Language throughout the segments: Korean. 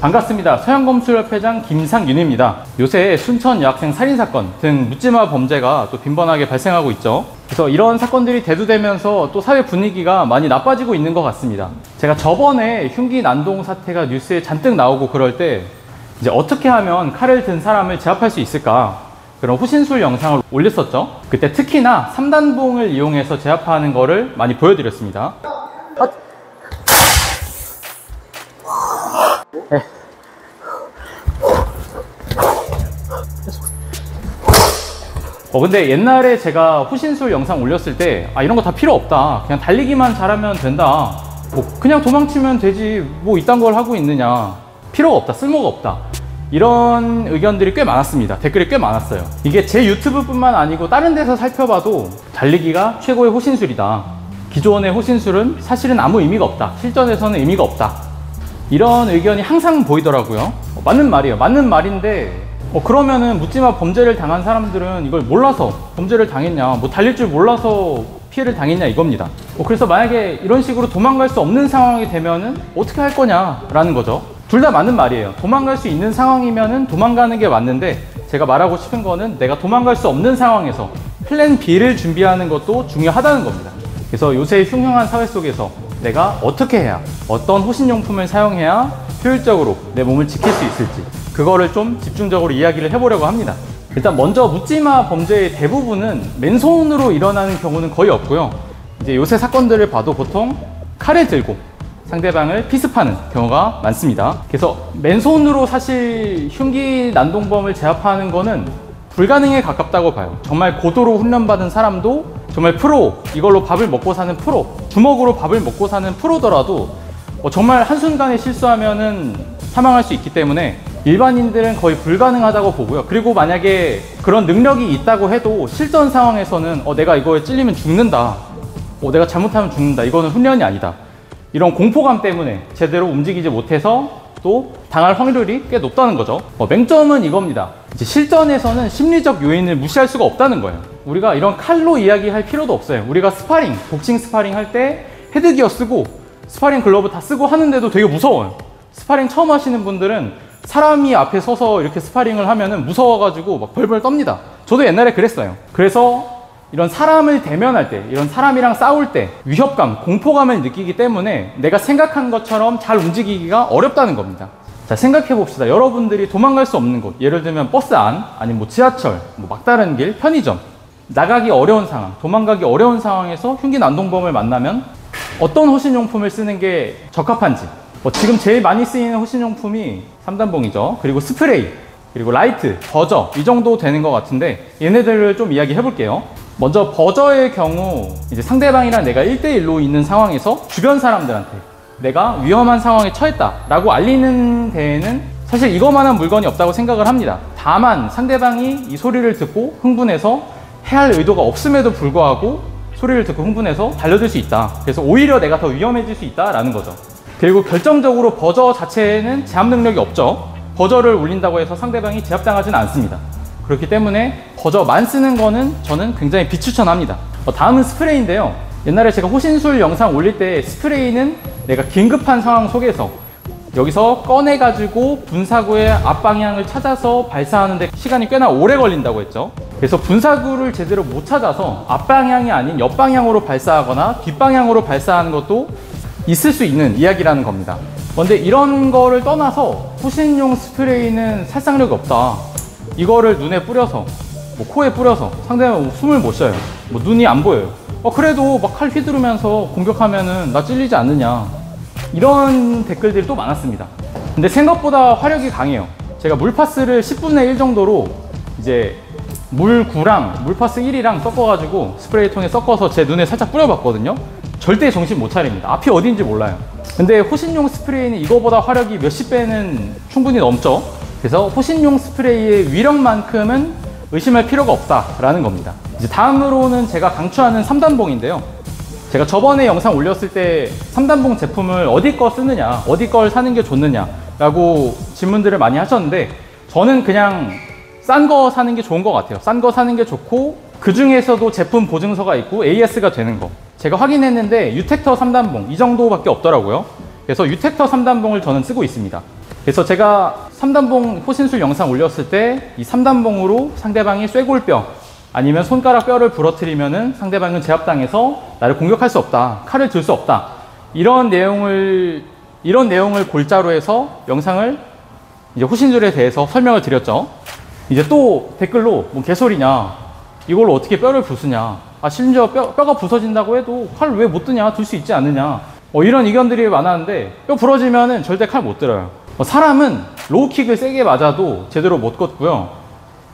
반갑습니다. 서양검술협회장 김상윤입니다. 요새 순천 여학생 살인사건 등 묻지마 범죄가 또 빈번하게 발생하고 있죠. 그래서 이런 사건들이 대두되면서 또 사회 분위기가 많이 나빠지고 있는 것 같습니다. 제가 저번에 흉기 난동 사태가 뉴스에 잔뜩 나오고 그럴 때 이제 어떻게 하면 칼을 든 사람을 제압할 수 있을까, 그런 호신술 영상을 올렸었죠. 그때 특히나 3단봉을 이용해서 제압하는 거를 많이 보여드렸습니다. 근데 옛날에 제가 호신술 영상 올렸을 때 이런 거 다 필요 없다, 그냥 달리기만 잘하면 된다, 그냥 도망치면 되지, 이딴 걸 하고 있느냐, 필요가 없다, 쓸모가 없다, 이런 의견들이 꽤 많았습니다. 댓글이 꽤 많았어요. 이게 제 유튜브 뿐만 아니고 다른 데서 살펴봐도 달리기가 최고의 호신술이다, 기존의 호신술은 사실은 아무 의미가 없다, 실전에서는 의미가 없다, 이런 의견이 항상 보이더라고요. 맞는 말이에요. 맞는 말인데 그러면은 묻지마 범죄를 당한 사람들은 이걸 몰라서 범죄를 당했냐, 달릴 줄 몰라서 피해를 당했냐, 이겁니다. 그래서 만약에 이런 식으로 도망갈 수 없는 상황이 되면은 어떻게 할 거냐라는 거죠. 둘 다 맞는 말이에요. 도망갈 수 있는 상황이면은 도망가는 게 맞는데, 제가 말하고 싶은 거는 내가 도망갈 수 없는 상황에서 플랜 B를 준비하는 것도 중요하다는 겁니다. 그래서 요새 흉흉한 사회 속에서 내가 어떻게 해야, 어떤 호신용품을 사용해야 효율적으로 내 몸을 지킬 수 있을지, 그거를 좀 집중적으로 이야기를 해보려고 합니다. 일단 먼저 묻지마 범죄의 대부분은 맨손으로 일어나는 경우는 거의 없고요. 이제 요새 사건들을 봐도 보통 칼을 들고 상대방을 피습하는 경우가 많습니다. 그래서 맨손으로 사실 흉기 난동범을 제압하는 거는 불가능에 가깝다고 봐요. 정말 고도로 훈련받은 사람도, 정말 프로, 이걸로 밥을 먹고 사는 프로, 주먹으로 밥을 먹고 사는 프로더라도 정말 한순간에 실수하면은 사망할 수 있기 때문에 일반인들은 거의 불가능하다고 보고요. 그리고 만약에 그런 능력이 있다고 해도 실전 상황에서는 내가 이거에 찔리면 죽는다, 내가 잘못하면 죽는다, 이거는 훈련이 아니다, 이런 공포감 때문에 제대로 움직이지 못해서 또 당할 확률이 꽤 높다는 거죠. 맹점은 이겁니다. 이제 실전에서는 심리적 요인을 무시할 수가 없다는 거예요. 우리가 이런 칼로 이야기할 필요도 없어요. 우리가 스파링, 복싱 스파링 할 때 헤드기어 쓰고 스파링 글러브 다 쓰고 하는데도 되게 무서워요. 스파링 처음 하시는 분들은 사람이 앞에 서서 이렇게 스파링을 하면은 무서워가지고 막 벌벌 떱니다. 저도 옛날에 그랬어요. 그래서 이런 사람을 대면할 때, 이런 사람이랑 싸울 때 위협감, 공포감을 느끼기 때문에 내가 생각한 것처럼 잘 움직이기가 어렵다는 겁니다. 자, 생각해 봅시다. 여러분들이 도망갈 수 없는 곳, 예를 들면 버스 안, 아니면 지하철, 막다른 길, 편의점, 나가기 어려운 상황, 도망가기 어려운 상황에서 흉기 난동범을 만나면 어떤 호신용품을 쓰는 게 적합한지, 지금 제일 많이 쓰이는 호신용품이 3단봉이죠. 그리고 스프레이, 그리고 라이트, 버저, 이 정도 되는 것 같은데 얘네들을 좀 이야기 해볼게요. 먼저 버저의 경우, 이제 상대방이랑 내가 1대1로 있는 상황에서 주변 사람들한테 내가 위험한 상황에 처했다 라고 알리는 데에는 사실 이거만한 물건이 없다고 생각을 합니다. 다만 상대방이 이 소리를 듣고 흥분해서 해야 할 의도가 없음에도 불구하고 소리를 듣고 흥분해서 달려들 수 있다. 그래서 오히려 내가 더 위험해질 수 있다라는 거죠. 그리고 결정적으로 버저 자체에는 제압 능력이 없죠. 버저를 울린다고 해서 상대방이 제압당하지는 않습니다. 그렇기 때문에 버저만 쓰는 거는 저는 굉장히 비추천합니다. 다음은 스프레이인데요. 옛날에 제가 호신술 영상 올릴 때 스프레이는 내가 긴급한 상황 속에서 여기서 꺼내가지고 분사구의 앞방향을 찾아서 발사하는데 시간이 꽤나 오래 걸린다고 했죠. 그래서 분사구를 제대로 못 찾아서 앞방향이 아닌 옆방향으로 발사하거나 뒷방향으로 발사하는 것도 있을 수 있는 이야기라는 겁니다. 근데 이런 거를 떠나서 호신용 스프레이는 살상력이 없다, 이거를 눈에 뿌려서 코에 뿌려서 상대방 숨을 못 쉬어요, 눈이 안 보여요, 그래도 막 칼 휘두르면서 공격하면은 나 찔리지 않느냐, 이런 댓글들이 또 많았습니다. 근데 생각보다 화력이 강해요. 제가 물파스를 10분의 1 정도로 이제 물9랑 물파스 1이랑 섞어가지고 스프레이통에 섞어서 제 눈에 살짝 뿌려봤거든요. 절대 정신 못 차립니다. 앞이 어딘지 몰라요. 근데 호신용 스프레이는 이거보다 화력이 몇십 배는 충분히 넘죠. 그래서 호신용 스프레이의 위력만큼은 의심할 필요가 없다라는 겁니다. 이제 다음으로는 제가 강추하는 3단봉인데요. 제가 저번에 영상 올렸을 때 3단봉 제품을 어디 거 쓰느냐, 어디 걸 사는 게 좋느냐 라고 질문들을 많이 하셨는데, 저는 그냥 싼 거 사는 게 좋은 것 같아요. 싼 거 사는 게 좋고, 그 중에서도 제품 보증서가 있고 AS가 되는 거, 제가 확인했는데 유텍터 3단봉 이 정도밖에 없더라고요. 그래서 유텍터 3단봉을 저는 쓰고 있습니다. 그래서 제가 3단봉 호신술 영상 올렸을 때 이 3단봉으로 상대방이 쇄골뼈 아니면 손가락 뼈를 부러뜨리면은 상대방은 제압당해서 나를 공격할 수 없다. 칼을 들 수 없다. 이런 내용을 골자로 해서 영상을 이제 호신술에 대해서 설명을 드렸죠. 이제 또 댓글로 뭐 개소리냐. 이걸로 어떻게 뼈를 부수냐. 아, 심지어 뼈가 부서진다고 해도 칼 왜 못 드냐. 들 수 있지 않느냐. 이런 의견들이 많았는데 뼈 부러지면은 절대 칼 못 들어요. 사람은 로우킥을 세게 맞아도 제대로 못 걷고요.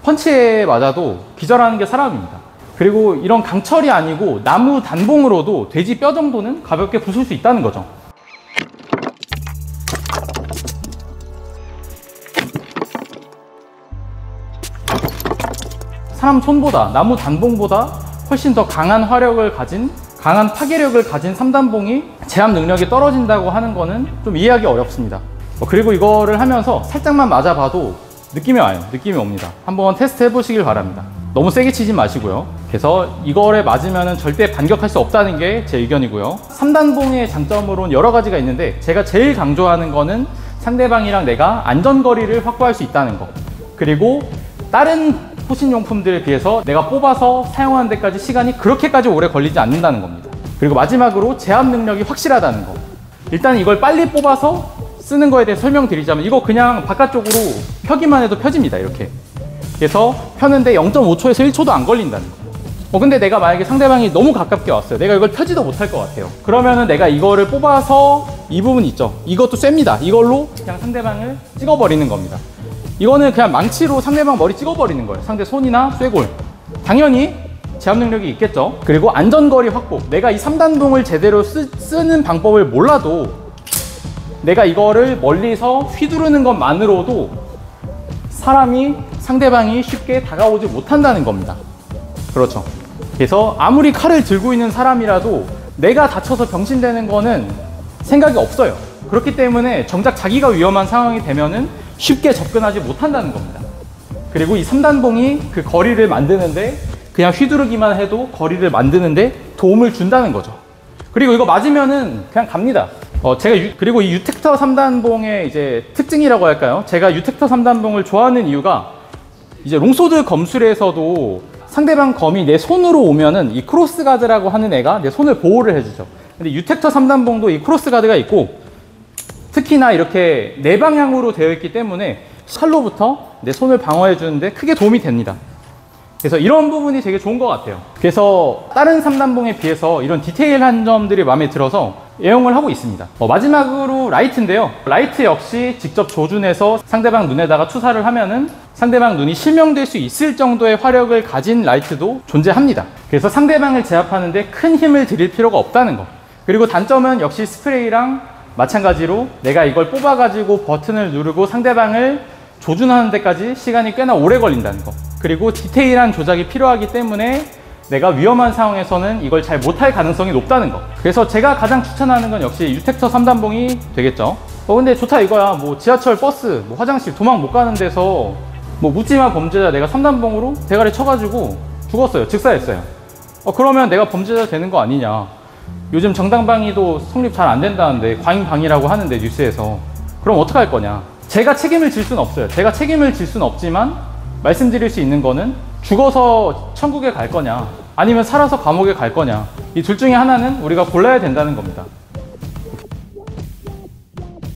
펀치에 맞아도 기절하는 게 사람입니다. 그리고 이런 강철이 아니고 나무 단봉으로도 돼지 뼈 정도는 가볍게 부술 수 있다는 거죠. 사람 손보다, 나무 단봉보다 훨씬 더 강한 화력을 가진, 강한 파괴력을 가진 3단봉이 제압 능력이 떨어진다고 하는 거는 좀 이해하기 어렵습니다. 그리고 이거를 하면서 살짝만 맞아봐도 느낌이 와요. 느낌이 옵니다. 한번 테스트 해보시길 바랍니다. 너무 세게 치진 마시고요. 그래서 이거에 맞으면 절대 반격할 수 없다는 게 제 의견이고요. 3단봉의 장점으로는 여러 가지가 있는데 제가 제일 강조하는 거는 상대방이랑 내가 안전거리를 확보할 수 있다는 거. 그리고 다른 호신용품들에 비해서 내가 뽑아서 사용하는 데까지 시간이 그렇게까지 오래 걸리지 않는다는 겁니다. 그리고 마지막으로 제압 능력이 확실하다는 거. 일단 이걸 빨리 뽑아서 쓰는 거에 대해 설명드리자면 이거 그냥 바깥쪽으로 펴기만 해도 펴집니다. 이렇게. 그래서 펴는데 0.5초에서 1초도 안 걸린다는 거. 근데 내가 만약에 상대방이 너무 가깝게 왔어요. 내가 이걸 펴지도 못할 것 같아요. 그러면은 내가 이거를 뽑아서 이 부분 있죠. 이것도 셉니다. 이걸로 그냥 상대방을 찍어버리는 겁니다. 이거는 그냥 망치로 상대방 머리 찍어버리는 거예요. 상대 손이나 쇄골. 당연히 제압 능력이 있겠죠. 그리고 안전거리 확보. 내가 이 3단봉을 제대로 쓰는 방법을 몰라도 내가 이거를 멀리서 휘두르는 것만으로도 상대방이 쉽게 다가오지 못한다는 겁니다. 그렇죠. 그래서 아무리 칼을 들고 있는 사람이라도 내가 다쳐서 병신되는 거는 생각이 없어요. 그렇기 때문에 정작 자기가 위험한 상황이 되면은 쉽게 접근하지 못한다는 겁니다. 그리고 이 3단봉이 그 거리를 만드는데 그냥 휘두르기만 해도 거리를 만드는데 도움을 준다는 거죠. 그리고 이거 맞으면은 그냥 갑니다. 그리고 이 유텍터 3단봉의 이제 특징이라고 할까요? 제가 유텍터 3단봉을 좋아하는 이유가 이제 롱소드 검술에서도 상대방 검이 내 손으로 오면은 이 크로스 가드라고 하는 애가 내 손을 보호를 해주죠. 근데 유텍터 3단봉도 이 크로스 가드가 있고 특히나 이렇게 네 방향으로 되어 있기 때문에 칼로부터 내 손을 방어해 주는데 크게 도움이 됩니다. 그래서 이런 부분이 되게 좋은 것 같아요. 그래서 다른 3단봉에 비해서 이런 디테일한 점들이 마음에 들어서 애용을 하고 있습니다. 마지막으로 라이트인데요. 라이트 역시 직접 조준해서 상대방 눈에다가 투사를 하면은 상대방 눈이 실명될 수 있을 정도의 화력을 가진 라이트도 존재합니다. 그래서 상대방을 제압하는데 큰 힘을 들일 필요가 없다는 거. 그리고 단점은 역시 스프레이랑 마찬가지로 내가 이걸 뽑아가지고 버튼을 누르고 상대방을 조준하는 데까지 시간이 꽤나 오래 걸린다는 거. 그리고 디테일한 조작이 필요하기 때문에 내가 위험한 상황에서는 이걸 잘 못할 가능성이 높다는 거. 그래서 제가 가장 추천하는 건 역시 유텍터 3단봉이 되겠죠. 근데 좋다 이거야. 뭐 지하철, 버스, 뭐 화장실 도망 못 가는 데서 뭐 묻지마 범죄자 내가 3단봉으로 대가리 쳐가지고 죽었어요. 즉사했어요. 그러면 내가 범죄자 되는 거 아니냐. 요즘 정당방위도 성립 잘 안 된다는데 과잉방위라고 하는데 뉴스에서. 그럼 어떡할 거냐. 제가 책임을 질 수는 없어요. 제가 책임을 질 수는 없지만 말씀드릴 수 있는 거는 죽어서 천국에 갈 거냐 아니면 살아서 감옥에 갈 거냐 이 둘 중에 하나는 우리가 골라야 된다는 겁니다.